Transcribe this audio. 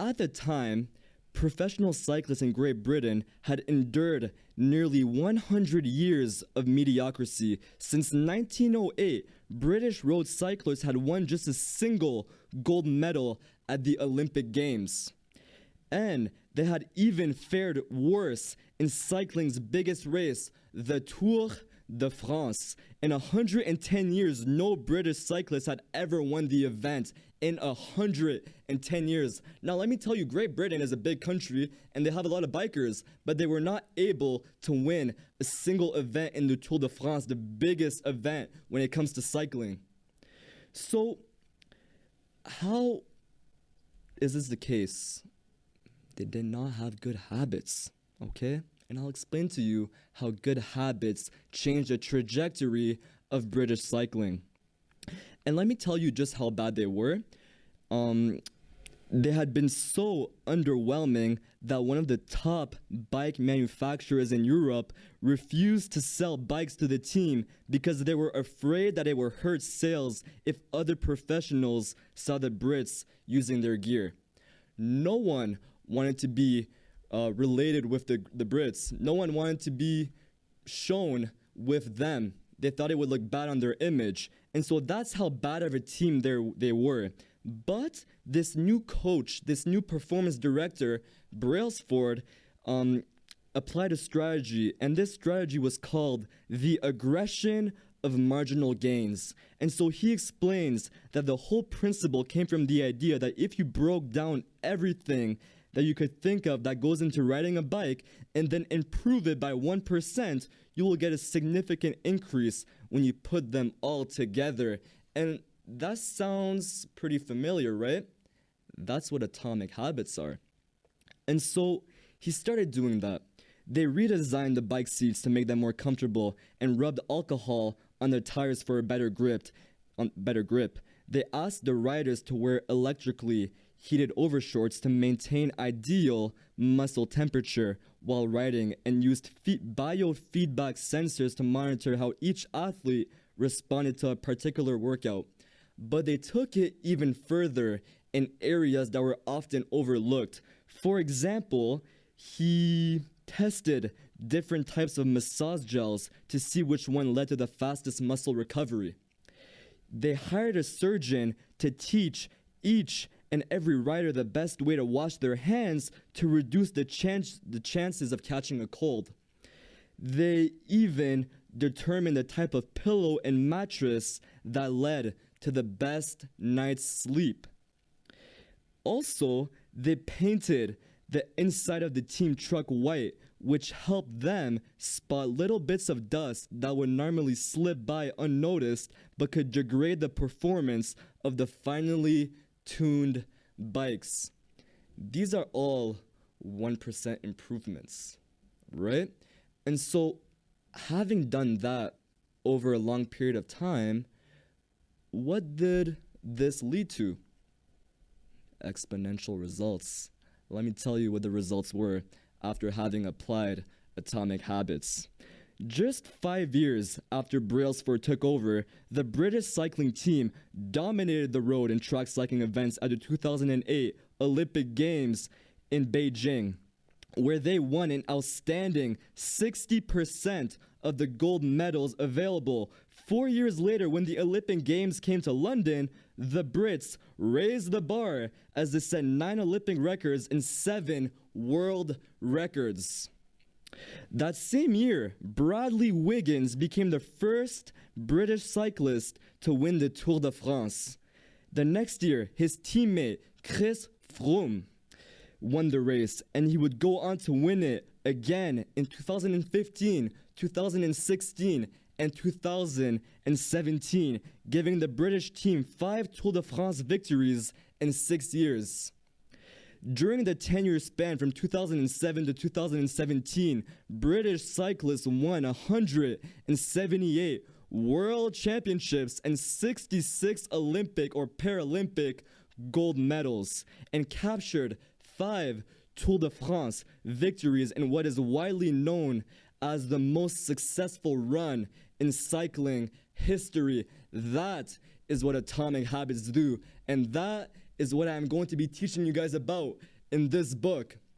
at the time, professional cyclists in Great Britain had endured nearly 100 years of mediocrity. Since 1908, British road cyclists had won just a single gold medal at the Olympic Games. And they had even fared worse in cycling's biggest race, the Tour de France. In 110 years, no British cyclist had ever won the event in 110 years. Now, let me tell you, Great Britain is a big country and they have a lot of bikers, but they were not able to win a single event in the Tour de France, the biggest event when it comes to cycling. So, how is this the case? They did not have good habits, okay? And I'll explain to you how good habits change the trajectory of British cycling. And let me tell you just how bad they were. They had been so underwhelming that one of the top bike manufacturers in Europe refused to sell bikes to the team because they were afraid that it would hurt sales if other professionals saw the Brits using their gear. No one wanted to be related with the Brits. No one wanted to be shown with them. They thought it would look bad on their image. And so that's how bad of a team they were. But this new coach, this new performance director, Brailsford, applied a strategy. And this strategy was called the aggression of marginal gains. And so he explains that the whole principle came from the idea that if you broke down everything that you could think of that goes into riding a bike and then improve it by 1%, you will get a significant increase when you put them all together. And that sounds pretty familiar, right? That's what atomic habits are. And so he started doing that. They redesigned the bike seats to make them more comfortable and rubbed alcohol on their tires for a better grip. They asked the riders to wear electrically heated overshorts to maintain ideal muscle temperature while riding, and used biofeedback sensors to monitor how each athlete responded to a particular workout. But they took it even further in areas that were often overlooked. For example, he tested different types of massage gels to see which one led to the fastest muscle recovery. They hired a surgeon to teach each and every rider the best way to wash their hands to reduce the chances of catching a cold. They even determined the type of pillow and mattress that led to the best night's sleep. Also, they painted the inside of the team truck white, which helped them spot little bits of dust that would normally slip by unnoticed but could degrade the performance of the finely tuned bikes. These are all 1% improvements, right? And so, having done that over a long period of time, what did this lead to? Exponential results. Let me tell you what the results were after having applied atomic habits. Just 5 years after Brailsford took over, the British cycling team dominated the road and track cycling events at the 2008 Olympic Games in Beijing, where they won an outstanding 60% of the gold medals available. 4 years later, when the Olympic Games came to London, the Brits raised the bar as they set 9 Olympic records and 7 world records. That same year, Bradley Wiggins became the first British cyclist to win the Tour de France. The next year, his teammate Chris Froome won the race, and he would go on to win it again in 2015, 2016, and 2017, giving the British team 5 Tour de France victories in 6 years. During the 10-year span from 2007 to 2017, British cyclists won 178 world championships and 66 Olympic or Paralympic gold medals, and captured 5 Tour de France victories in what is widely known as the most successful run in cycling history. That is what atomic habits do, and that is what I'm going to be teaching you guys about in this book.